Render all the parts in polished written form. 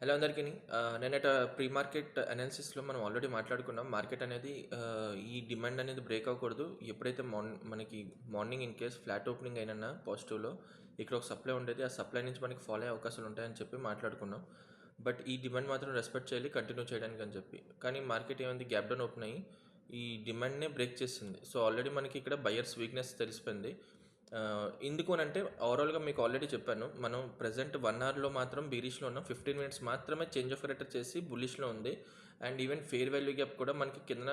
Hello అందరికీ. నేనట pre market అనాలిసిస్‌లో మనం already మాట్లాడుకున్నాం. మార్కెట్ అనేది ఈ డిమాండ్ అనేది బ్రేక్ అవ్వకూడదు. ఎప్పుడైతే మనకి morning in case flat opening అయినన్నా పాజిటివ్‌లో ఇక్కడ ఒక సప్లై ఉండేది. ఆ సప్లై నుంచి మనకి ఫాలో అయ్యే అవకాశాలు ఉంటాయని చెప్పి మాట్లాడుకున్నాం. బట్ ఈ డిమాండ్ మాత్రం రెస్పెక్ట్ చేయాలి కంటిన్యూ చేయడానికి అని చెప్పి. కానీ మార్కెట్ ఏమైంది, గ్యాప్ డౌన్ ఓపెన్ అయ్యి ఈ డిమాండ్‌నే బ్రేక్ చేసింది. సో ఆల్రెడీ మనకి ఇక్కడ బయర్స్ వీక్‌నెస్ తెలిసిపోయింది. ఎందుకు అనంటే ఓవరాల్‌గా మీకు ఆల్రెడీ చెప్పాను. మనం ప్రెజెంట్ 1 అవర్‌లో మాత్రం బీరిష్‌లో ఉన్నాం. 15 మినిట్స్ మాత్రమే చేంజ్ ఆఫ్ రేటర్ చేసి బుల్లిష్‌లో ఉంది. And even fair value gap కూడా మనకి కిందన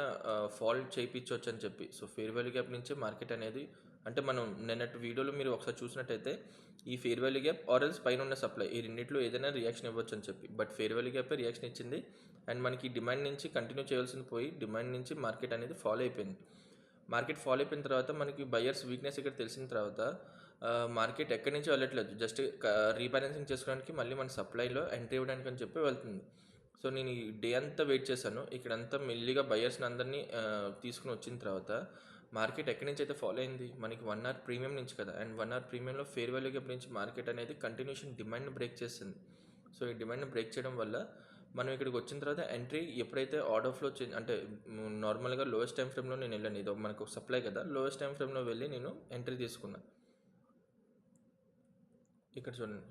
ఫాల్ చేయించవచ్చు అని చెప్పి. సో ఫెయిర్ వాల్యూ గ్యాప్ నుంచే మార్కెట్ అనేది, అంటే మనం నిన్నటి వీడియోలో మీరు ఒకసారి చూసినట్టయితే ఈ fair value gap or else పైన ఉన్న సప్లై ఈ రెండిట్లో ఏదైనా రియాక్షన్ ఇవ్వచ్చు అని చెప్పి. బట్ ఫెయిర్ వాల్యూ గ్యాపే రియాక్షన్ ఇచ్చింది. అండ్ మనకి డిమాండ్ నుంచి కంటిన్యూ చేయాల్సింది పోయి డిమాండ్ నుంచి మార్కెట్ అనేది ఫాలో అయిపోయింది. మార్కెట్ ఫాలో అయిపోయిన తర్వాత మనకి బయర్స్ వీక్నెస్ ఇక్కడ తెలిసిన తర్వాత మార్కెట్ ఎక్కడి నుంచి వెళ్ళట్లేదు, జస్ట్ రీబ్యాలెన్సింగ్ చేసుకోవడానికి మళ్ళీ మన సప్లైలో ఎంట్రీ ఇవ్వడానికి అని చెప్పి వెళ్తుంది. సో నేను ఈ డే అంతా వెయిట్ చేశాను. ఇక్కడంతా మెల్లిగా బయర్స్ని అందరినీ తీసుకుని వచ్చిన తర్వాత మార్కెట్ ఎక్కడి నుంచి అయితే ఫాలో అయింది, మనకి 1 అవర్ ప్రీమియం నుంచి కదా. అండ్ 1 అవర్ ప్రీమియంలో ఫెయిర్ వాల్యూ గ్యాప్ నుంచి మార్కెట్ అనేది కంటిన్యూషన్ డిమాండ్ని బ్రేక్ చేస్తుంది. సో ఈ డిమాండ్ని బ్రేక్ చేయడం వల్ల మనం ఇక్కడికి వచ్చిన తర్వాత ఎంట్రీ ఎప్పుడైతే ఆర్డర్ ఫ్లో అంటే నార్మల్గా లోయెస్ట్ టైం ఫ్రేమ్లో నేను వెళ్ళాను. ఇది మనకు సప్లై కదా, లోయెస్ట్ టైం ఫ్రేమ్లో వెళ్ళి నేను ఎంట్రీ తీసుకున్నాను. ఇక్కడ చూడండి,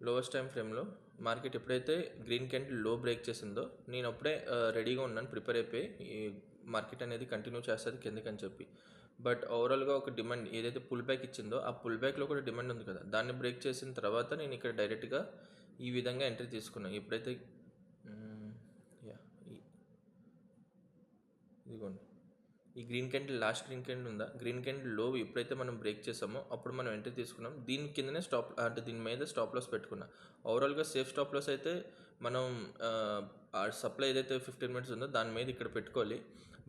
లోవెస్ట్ టైం ఫ్రేమ్లో మార్కెట్ ఎప్పుడైతే గ్రీన్ క్యాండిల్ లో బ్రేక్ చేసిందో నేను అప్పుడే రెడీగా ఉన్నాను, ప్రిపేర్ అయిపోయి ఈ మార్కెట్ అనేది కంటిన్యూ చేస్తుంది కిందకని చెప్పి. బట్ ఓవరాల్గా ఒక డిమాండ్ ఏదైతే పుల్ బ్యాక్ ఇచ్చిందో ఆ పుల్ బ్యాక్లో కూడా డిమాండ్ ఉంది కదా, దాన్ని బ్రేక్ చేసిన తర్వాత నేను ఇక్కడ డైరెక్ట్గా ఈ విధంగా ఎంట్రీ తీసుకున్నాను. ఎప్పుడైతే యా ఇదిగోండి, ఈ green candle last green candle ఉందా, గ్రీన్ క్యాండిల్ లో ఎప్పుడైతే మనం బ్రేక్ చేసామో అప్పుడు మనం ఎంట్రీ తీసుకున్నాం. దీని కిందనే స్టాప్, అంటే దీని మీద స్టాప్ లాస్ పెట్టుకున్నాం. ఓవరాల్గా సేఫ్ స్టాప్ లాస్ అయితే మనం ఆ సప్లై ఏదైతే 15 మినిట్స్ ఉందో దాని మీద ఇక్కడ పెట్టుకోవాలి.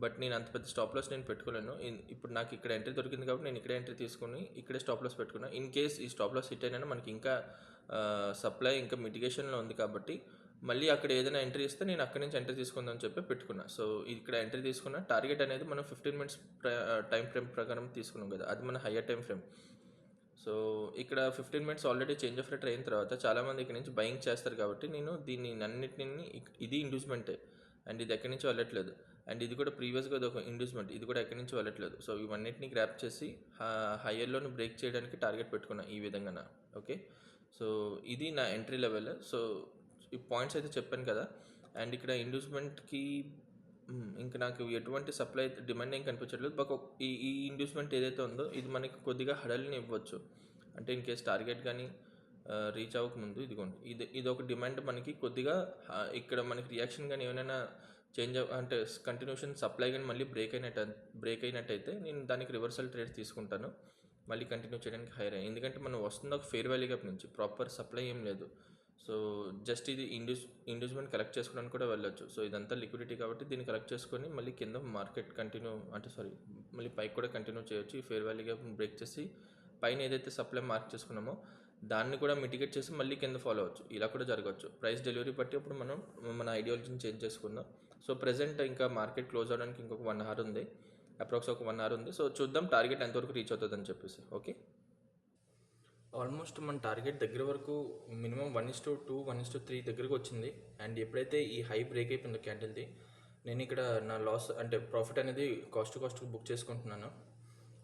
బట్ నేను అంత పెద్ద స్టాప్ లాస్ నేను పెట్టుకోలేను. ఇప్పుడు నాకు ఇక్కడ ఎంట్రీ దొరికింది కాబట్టి నేను ఇక్కడే ఎంట్రీ తీసుకుని ఇక్కడే స్టాప్ లాస్ పెట్టుకున్నాను. ఇన్ కేస్ ఈ స్టాప్ లాస్ హిట్ అయినా మనకి ఇంకా సప్లై ఇంకా మిటిగేషన్లో ఉంది కాబట్టి మళ్ళీ అక్కడ ఏదైనా ఎంట్రీ ఇస్తే నేను అక్కడి నుంచి ఎంట్రీ తీసుకుందామని చెప్పి పెట్టుకున్నా. సో ఇక్కడ ఎంట్రీ తీసుకున్న టార్గెట్ అనేది మనం 15 మినిట్స్ టైం ఫ్రేమ్ ప్రకారం తీసుకున్నాం కదా, అది మన హయ్యర్ టైం ఫ్రేమ్. సో ఇక్కడ 15 minutes already change of rate అయిన తర్వాత చాలామంది ఇక్కడ నుంచి బయింగ్ చేస్తారు కాబట్టి నేను దీన్ని అన్నింటినీ, ఇది ఇండ్యూస్మెంటే అండ్ ఇది ఎక్కడి నుంచి వెళ్ళట్లేదు. అండ్ ఇది కూడా ప్రీవియస్గా అది ఒక ఇండ్యూస్మెంట్, ఇది కూడా ఎక్కడి నుంచి వెళ్ళట్లేదు. సో ఇవన్నిటిని గ్రాప్ చేసి హయ్యర్లోని బ్రేక్ చేయడానికి టార్గెట్ పెట్టుకున్నా ఈ విధంగా. ఓకే, సో ఇది నా ఎంట్రీ లెవెల్. సో ఈ పాయింట్స్ అయితే చెప్పాను కదా. అండ్ ఇక్కడ ఇండ్యూస్మెంట్కి ఇంకా నాకు ఎటువంటి సప్లై డిమాండ్ ఏం కనిపించట్లేదు. బట్ ఈ ఇండ్యూస్మెంట్ ఏదైతే ఉందో ఇది మనకి కొద్దిగా హడల్ని ఇవ్వచ్చు. అంటే ఇన్ కేస్ టార్గెట్ కానీ రీచ్ అవ్వకముందు ఇదిగోండి, ఇది ఒక డిమాండ్ మనకి కొద్దిగా ఇక్కడ మనకి రియాక్షన్ కానీ ఏమైనా చేంజ్ అంటే కంటిన్యూషన్ సప్లై కానీ మళ్ళీ బ్రేక్ అయినట్టయితే నేను దానికి రివర్సల్ ట్రేడ్ తీసుకుంటాను, మళ్ళీ కంటిన్యూ చేయడానికి హైర్ అయ్యి. ఎందుకంటే మనం వస్తుంది ఒక ఫెయిర్ వాల్యూ గ్యాప్ నుంచి, ప్రాపర్ సప్లై ఏం లేదు. సో జస్ట్ ఇది ఇండ్యూస్మెంట్ కలెక్ట్ చేసుకోవడానికి కూడా వెళ్ళొచ్చు. సో ఇదంతా లిక్విడిటీ కాబట్టి దీన్ని కలెక్ట్ చేసుకొని మళ్ళీ కింద మార్కెట్ కంటిన్యూ, అంటే మళ్ళీ పైకి కూడా కంటిన్యూ చేయొచ్చు. ఈ ఫెయిర్ వాల్యూ గ్యాప్ బ్రేక్ చేసి పైన ఏదైతే సప్లై మార్క్ చేసుకున్నామో దాన్ని కూడా మిటిగేట్ చేసి మళ్ళీ కింద ఫాలో అవ్వచ్చు. ఇలా కూడా జరగవచ్చు. ప్రైస్ డెలివరీ బట్టి అప్పుడు మనం మన ఐడియాలజీని చేంజ్ చేసుకుందాం. సో ప్రెజెంట్ ఇంకా మార్కెట్ క్లోజ్ అవడానికి ఇంకొక 1 అవర్ ఉంది, అప్రాక్స్ ఒక 1 అవర్ ఉంది. సో చూద్దాం టార్గెట్ ఎంతవరకు రీచ్ అవుతుంది అని చెప్పేసి. ఓకే, ఆల్మోస్ట్ మన టార్గెట్ దగ్గర వరకు మినిమం 1:2 1:3 దగ్గరకు వచ్చింది. అండ్ ఎప్పుడైతే ఈ హై బ్రేక్ అయిపోయిందో క్యాండిల్ది, నేను ఇక్కడ నా లాస్ అంటే ప్రాఫిట్ అనేది కాస్ట్కి బుక్ చేసుకుంటున్నాను.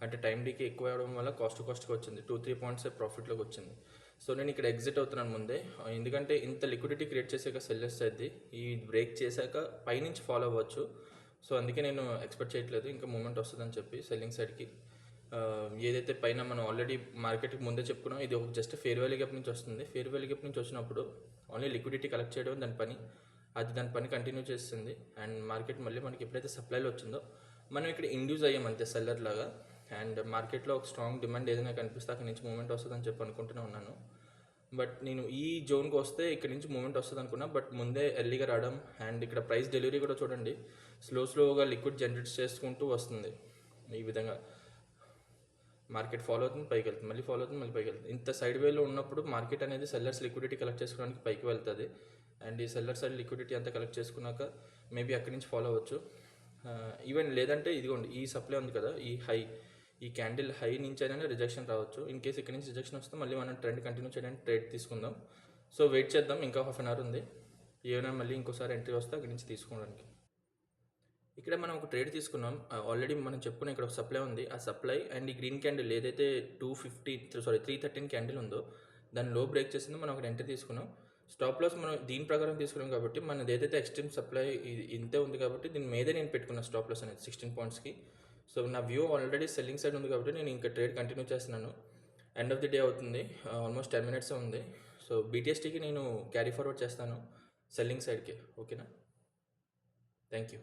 అంటే టైం డీకి ఎక్కువ అవడం వల్ల కాస్ట్కి వచ్చింది, 2-3 పాయింట్స్ ప్రాఫిట్లోకి వచ్చింది. సో నేను ఇక్కడ ఎగ్జిట్ అవుతున్నాను ముందే, ఎందుకంటే ఇంత లిక్విడిటీ క్రియేట్ చేసాక సెల్లర్స్ అయితే ఈ బ్రేక్ చేశాక పైనుంచి ఫాలో అవ్వచ్చు. సో అందుకే నేను ఎక్స్పెక్ట్ చేయట్లేదు ఇంకా మూమెంట్ వస్తుందని చెప్పి సెల్లింగ్ సైడ్కి. ఏదైతే పైన మనం ఆల్రెడీ మార్కెట్కి ముందే చెప్పుకున్నాం, ఇది ఒక జస్ట్ ఫెయిర్ వాల్యూ గ్యాప్ నుంచి వస్తుంది. ఫెయిర్ వాల్యూ గ్యాప్ నుంచి వచ్చినప్పుడు ఓన్లీ లిక్విడిటీ కలెక్ట్ చేయడం దాని పని కంటిన్యూ చేస్తుంది. అండ్ మార్కెట్ మళ్ళీ మనకి ఎప్పుడైతే సప్లైలో వచ్చిందో మనం ఇక్కడ ఇండ్యూస్ అయ్యాం అంతే సెల్లర్ లాగా. అండ్ మార్కెట్లో ఒక స్ట్రాంగ్ డిమాండ్ ఏదైనా కనిపిస్తే అక్కడి నుంచి మూమెంట్ వస్తుందని చెప్పి అనుకుంటూనే ఉన్నాను. బట్ నేను ఈ జోన్కి వస్తే ఇక్కడ నుంచి మూమెంట్ వస్తుంది అనుకున్నా, బట్ ముందే ఎర్లీగా రావడం. అండ్ ఇక్కడ ప్రైస్ డెలివరీ కూడా చూడండి, స్లోగా లిక్విడ్ జనరేట్ చేసుకుంటూ వస్తుంది. ఈ విధంగా మార్కెట్ ఫాలో అవుతుంది, పైకి వెళ్తుంది, మళ్ళీ ఫాలో అవుతుంది, మళ్ళీ పైకి వెళ్తుంది. ఇంత సైడ్ వేలో ఉన్నప్పుడు మార్కెట్ అనేది సెల్లర్స్ లిక్విడిటీ కలెక్ట్ చేసుకోవడానికి పైకి వెళ్తుంది. అండ్ ఈ సెల్లర్ సైడ్ లిక్విడిటీ అంతా కలెక్ట్ చేసుకున్నాక మేబీ అక్కడి నుంచి ఫాలో అవ్వచ్చు. ఈవెన్ లేదంటే ఇదిగోండి, ఈ సప్లై ఉంది కదా, ఈ క్యాండిల్ హై నుంచి అయినా రిజెక్షన్ రావచ్చు. ఇన్ కేసు ఇక్కడ నుంచి రిజెక్షన్ వస్తే మళ్ళీ మనం ట్రెండ్ కంటిన్యూ చేయడానికి ట్రేడ్ తీసుకుందాం. సో వెయిట్ చేద్దాం, ఇంకా హాఫ్ అన్ అవర్ ఉంది. ఏమైనా మళ్ళీ ఇంకోసారి ఎంట్రీ వస్తే అక్కడి నుంచి తీసుకోవడానికి. ఇక్కడ మనం ఒక ట్రేడ్ తీసుకున్నాం. ఆల్రెడీ మనం చెప్పుకున్న ఇక్కడ ఒక సప్లై ఉంది. ఆ సప్లై అండ్ ఈ గ్రీన్ క్యాండిల్ ఏదైతే 313 క్యాండిల్ ఉందో దాన్ని లో బ్రేక్ చేసిందో మనం అక్కడ ఎంట్రీ తీసుకున్నాం. స్టాప్ లాస్ మనం దీని ప్రకారం తీసుకున్నాం కాబట్టి మనది ఏదైతే ఎక్స్ట్రీమ్ సప్లై ఇంతే ఉంది కాబట్టి దీని మీదే నేను పెట్టుకున్న స్టాప్ లాస్ అనేది 16 పాయింట్స్కి. సో నా వ్యూ ఆల్రెడీ సెల్లింగ్ సైడ్ ఉంది కాబట్టి నేను ఇంకా ట్రేడ్ కంటిన్యూ చేస్తున్నాను. ఎండ్ ఆఫ్ ది డే అవుతుంది, ఆల్మోస్ట్ 10 minutes ఉంది. సో బీటీఎస్టీకి నేను క్యారీ ఫార్వర్డ్ చేస్తాను సెల్లింగ్ సైడ్కి. ఓకేనా? Thank you.